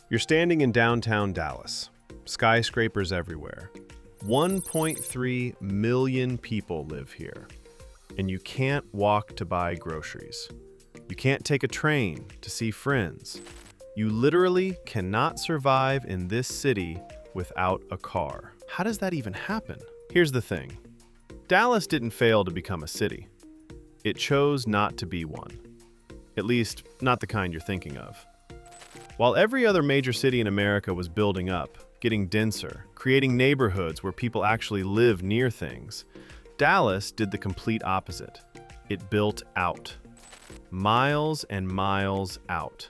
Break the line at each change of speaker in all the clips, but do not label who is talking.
You're standing in downtown Dallas, skyscrapers everywhere. 1.3 million people live here, and you can't walk to buy groceries. You can't take a train to see friends. You literally cannot survive in this city without a car. How does that even happen? Here's the thing. Dallas didn't fail to become a city. It chose not to be one. At least, not the kind you're thinking of. While every other major city in America was building up, getting denser, creating neighborhoods where people actually live near things, Dallas did the complete opposite. It built out. Miles and miles out.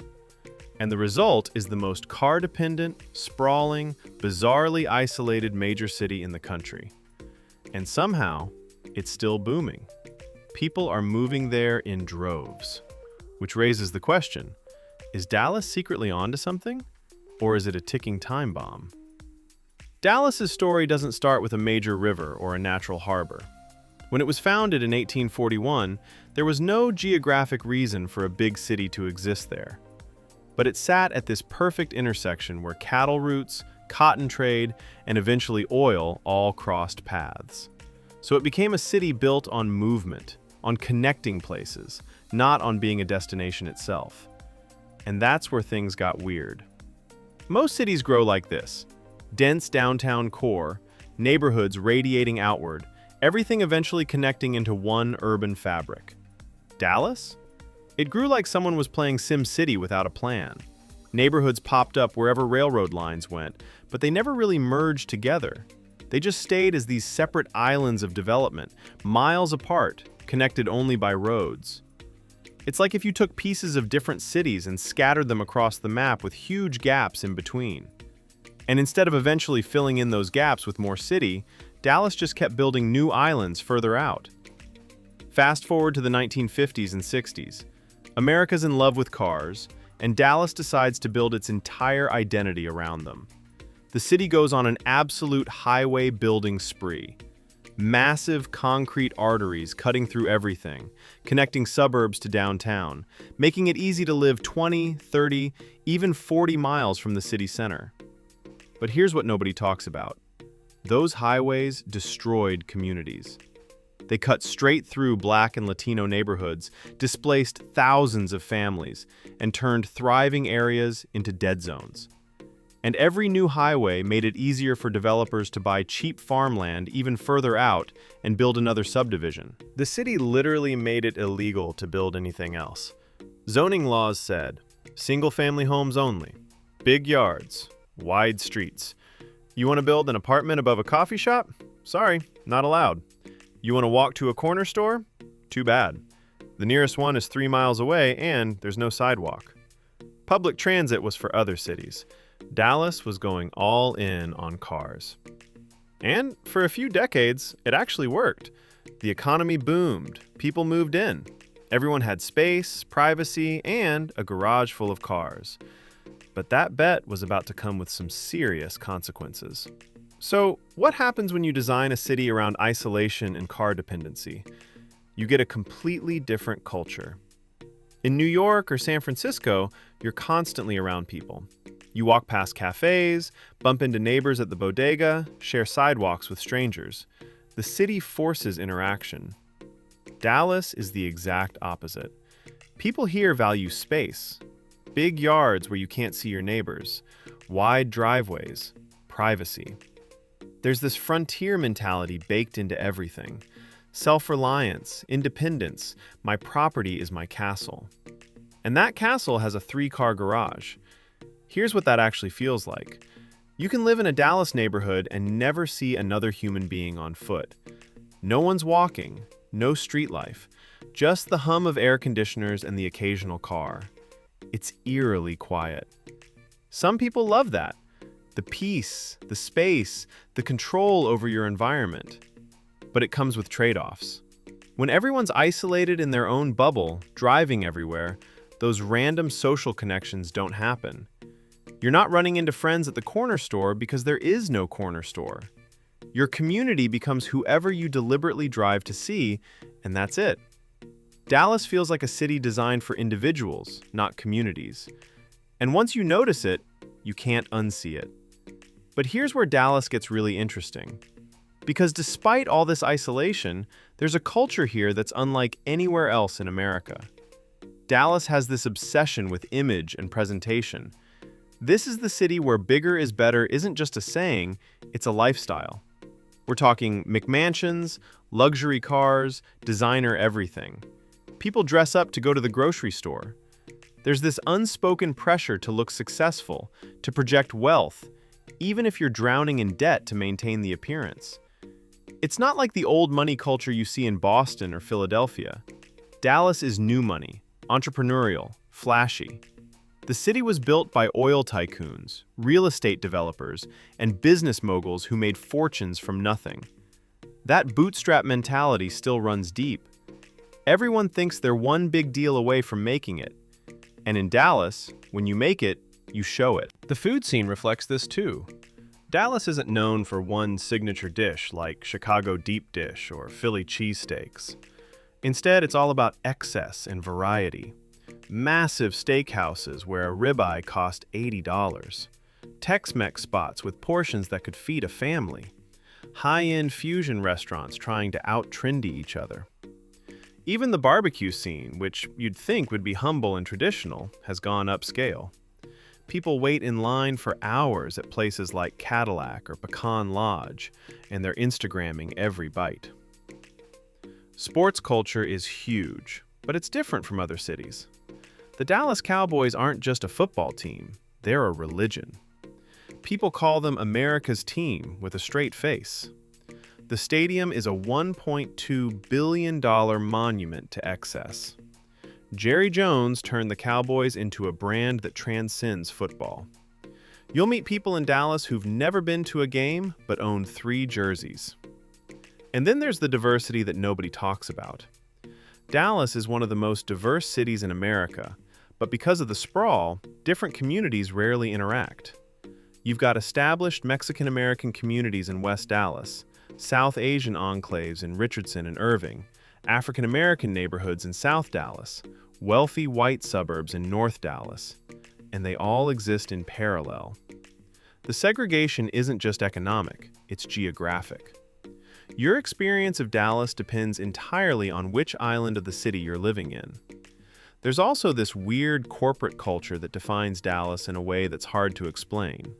And the result is the most car-dependent, sprawling, bizarrely isolated major city in the country. And somehow, it's still booming. People are moving there in droves. Which raises the question, is Dallas secretly onto something? Or is it a ticking time bomb? Dallas's story doesn't start with a major river or a natural harbor. When it was founded in 1841, there was no geographic reason for a big city to exist there. But it sat at this perfect intersection where cattle routes, cotton trade, and eventually oil all crossed paths. So it became a city built on movement, on connecting places, not on being a destination itself. And that's where things got weird. Most cities grow like this. Dense downtown core, neighborhoods radiating outward, everything eventually connecting into one urban fabric. Dallas? It grew like someone was playing SimCity without a plan. Neighborhoods popped up wherever railroad lines went, but they never really merged together. They just stayed as these separate islands of development, miles apart, connected only by roads. It's like if you took pieces of different cities and scattered them across the map with huge gaps in between. And instead of eventually filling in those gaps with more city, Dallas just kept building new islands further out. Fast forward to the 1950s and 60s. America's in love with cars, and Dallas decides to build its entire identity around them. The city goes on an absolute highway building spree. Massive concrete arteries cutting through everything, connecting suburbs to downtown, making it easy to live 20, 30, even 40 miles from the city center. But here's what nobody talks about. Those highways destroyed communities. They cut straight through Black and Latino neighborhoods, displaced thousands of families, and turned thriving areas into dead zones. And every new highway made it easier for developers to buy cheap farmland even further out and build another subdivision. The city literally made it illegal to build anything else. Zoning laws said, single-family homes only, big yards, wide streets. You want to build an apartment above a coffee shop? Sorry, not allowed. You want to walk to a corner store? Too bad. The nearest one is 3 miles away and there's no sidewalk. Public transit was for other cities. Dallas was going all in on cars. And for a few decades, it actually worked. The economy boomed, people moved in. Everyone had space, privacy, and a garage full of cars. But that bet was about to come with some serious consequences. So, what happens when you design a city around isolation and car dependency? You get a completely different culture. In New York or San Francisco, you're constantly around people. You walk past cafes, bump into neighbors at the bodega, share sidewalks with strangers. The city forces interaction. Dallas is the exact opposite. People here value space. Big yards where you can't see your neighbors. Wide driveways. Privacy. There's this frontier mentality baked into everything. Self-reliance, independence, my property is my castle. And that castle has a 3-car garage. Here's what that actually feels like. You can live in a Dallas neighborhood and never see another human being on foot. No one's walking, no street life, just the hum of air conditioners and the occasional car. It's eerily quiet. Some people love that. The peace, the space, the control over your environment. But it comes with trade-offs. When everyone's isolated in their own bubble, driving everywhere, those random social connections don't happen. You're not running into friends at the corner store because there is no corner store. Your community becomes whoever you deliberately drive to see, and that's it. Dallas feels like a city designed for individuals, not communities. And once you notice it, You can't unsee it. But here's where Dallas gets really interesting. Because despite all this isolation, there's a culture here that's unlike anywhere else in America. Dallas has this obsession with image and presentation. This is the city where bigger is better isn't just a saying, it's a lifestyle. We're talking McMansions, luxury cars, designer everything. People dress up to go to the grocery store. There's this unspoken pressure to look successful, to project wealth, even if you're drowning in debt to maintain the appearance. It's not like the old money culture you see in Boston or Philadelphia. Dallas is new money, entrepreneurial, flashy. The city was built by oil tycoons, real estate developers, and business moguls who made fortunes from nothing. That bootstrap mentality still runs deep. Everyone thinks they're one big deal away from making it. And in Dallas, when you make it, you show it. The food scene reflects this too. Dallas isn't known for one signature dish like Chicago deep dish or Philly cheesesteaks. Instead, it's all about excess and variety. Massive steakhouses where a ribeye cost $80. Tex-Mex spots with portions that could feed a family. High-end fusion restaurants trying to out-trendy each other. Even the barbecue scene, which you'd think would be humble and traditional, has gone upscale. People wait in line for hours at places like Cadillac or Pecan Lodge, and they're Instagramming every bite. Sports culture is huge, but it's different from other cities. The Dallas Cowboys aren't just a football team, they're a religion. People call them America's team with a straight face. The stadium is a $1.2 billion monument to excess. Jerry Jones turned the Cowboys into a brand that transcends football. You'll meet people in Dallas who've never been to a game but own 3 jerseys. And then there's the diversity that nobody talks about. Dallas is one of the most diverse cities in America, but because of the sprawl, different communities rarely interact. You've got established Mexican-American communities in West Dallas, South Asian enclaves in Richardson and Irving, African-American neighborhoods in South Dallas, wealthy white suburbs in North Dallas, and they all exist in parallel. The segregation isn't just economic, it's geographic. Your experience of Dallas depends entirely on which island of the city you're living in. There's also this weird corporate culture that defines Dallas in a way that's hard to explain.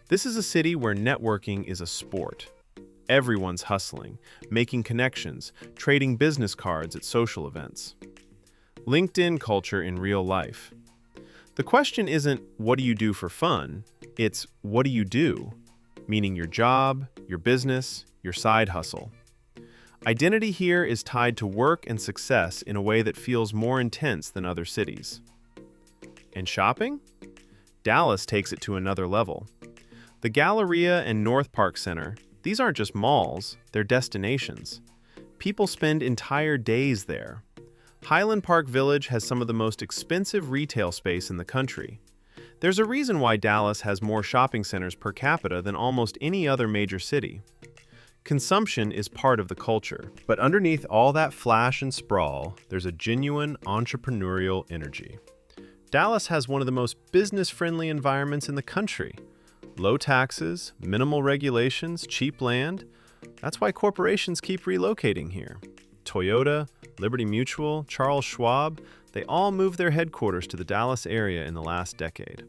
This is a city where networking is a sport. Everyone's hustling, making connections, trading business cards at social events. LinkedIn culture in real life. The question isn't, what do you do for fun? It's, what do you do? Meaning your job, your business, your side hustle. Identity here is tied to work and success in a way that feels more intense than other cities. And shopping? Dallas takes it to another level. The Galleria and North Park Center, these aren't just malls, they're destinations. People spend entire days there. Highland Park Village has some of the most expensive retail space in the country. There's a reason why Dallas has more shopping centers per capita than almost any other major city. Consumption is part of the culture, but underneath all that flash and sprawl, there's a genuine entrepreneurial energy. Dallas has one of the most business-friendly environments in the country. Low taxes, minimal regulations, cheap land. That's why corporations keep relocating here. Toyota, Liberty Mutual, Charles Schwab, they all moved their headquarters to the Dallas area in the last decade.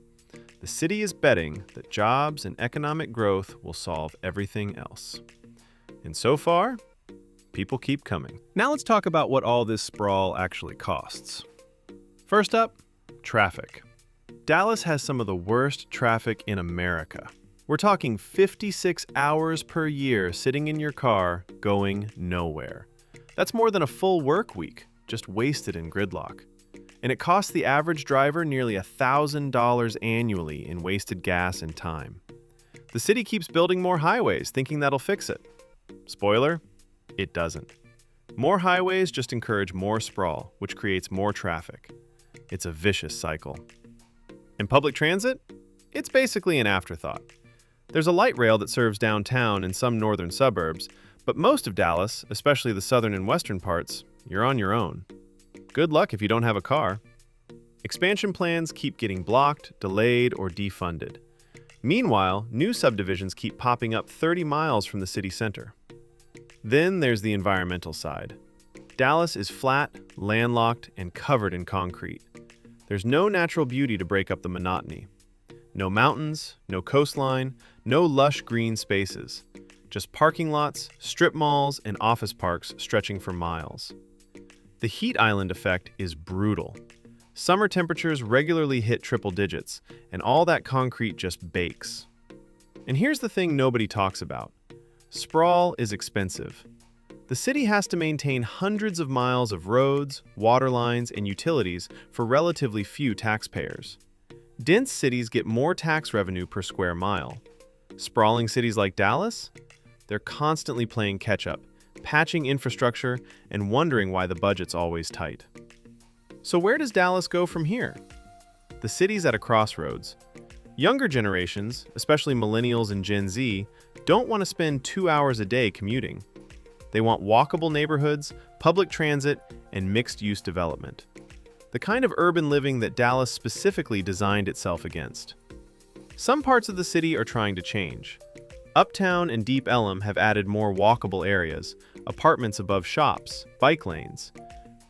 The city is betting that jobs and economic growth will solve everything else. And so far, people keep coming. Now let's talk about what all this sprawl actually costs. First up, traffic. Dallas has some of the worst traffic in America. We're talking 56 hours per year sitting in your car, going nowhere. That's more than a full work week, just wasted in gridlock. And it costs the average driver nearly $1,000 annually in wasted gas and time. The city keeps building more highways, thinking that'll fix it. Spoiler, it doesn't. More highways just encourage more sprawl, which creates more traffic. It's a vicious cycle. And public transit? It's basically an afterthought. There's a light rail that serves downtown and some northern suburbs, but most of Dallas, especially the southern and western parts, you're on your own. Good luck if you don't have a car. Expansion plans keep getting blocked, delayed, or defunded. Meanwhile, new subdivisions keep popping up 30 miles from the city center. Then there's the environmental side. Dallas is flat, landlocked, and covered in concrete. There's no natural beauty to break up the monotony. No mountains, no coastline, no lush green spaces. Just parking lots, strip malls, and office parks stretching for miles. The heat island effect is brutal. Summer temperatures regularly hit triple digits, and all that concrete just bakes. And here's the thing nobody talks about. Sprawl is expensive. The city has to maintain hundreds of miles of roads, water lines, and utilities for relatively few taxpayers. Dense cities get more tax revenue per square mile. Sprawling cities like Dallas? They're constantly playing catch-up, patching infrastructure, and wondering why the budget's always tight. So where does Dallas go from here? The city's at a crossroads. Younger generations, especially millennials and Gen Z, don't want to spend 2 hours a day commuting. They want walkable neighborhoods, public transit, and mixed-use development. The kind of urban living that Dallas specifically designed itself against. Some parts of the city are trying to change. Uptown and Deep Ellum have added more walkable areas, apartments above shops, bike lanes.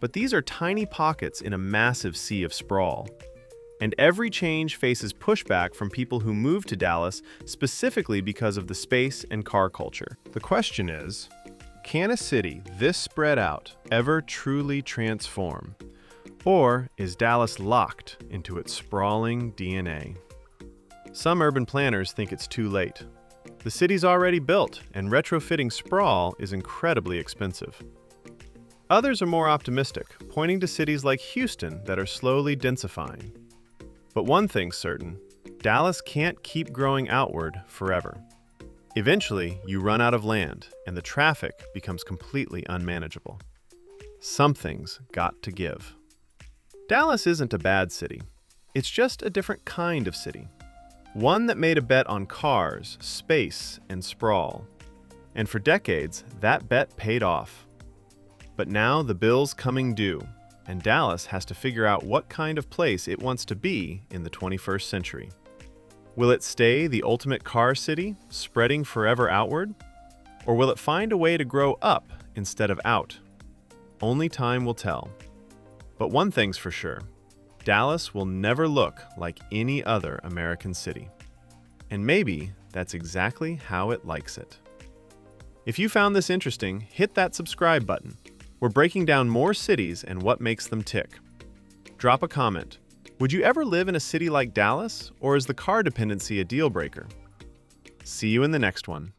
But these are tiny pockets in a massive sea of sprawl. And every change faces pushback from people who move to Dallas specifically because of the space and car culture. The question is, can a city this spread out ever truly transform? Or is Dallas locked into its sprawling DNA? Some urban planners think it's too late. The city's already built, and retrofitting sprawl is incredibly expensive. Others are more optimistic, pointing to cities like Houston that are slowly densifying. But one thing's certain, Dallas can't keep growing outward forever. Eventually, you run out of land, and the traffic becomes completely unmanageable. Something's got to give. Dallas isn't a bad city. It's just a different kind of city. One that made a bet on cars, space, and sprawl. And for decades, that bet paid off. But now the bill's coming due, and Dallas has to figure out what kind of place it wants to be in the 21st century. Will it stay the ultimate car city, spreading forever outward? Or will it find a way to grow up instead of out? Only time will tell. But one thing's for sure, Dallas will never look like any other American city. And maybe that's exactly how it likes it. If you found this interesting, hit that subscribe button. We're breaking down more cities and what makes them tick. Drop a comment. Would you ever live in a city like Dallas, or is the car dependency a deal breaker? See you in the next one.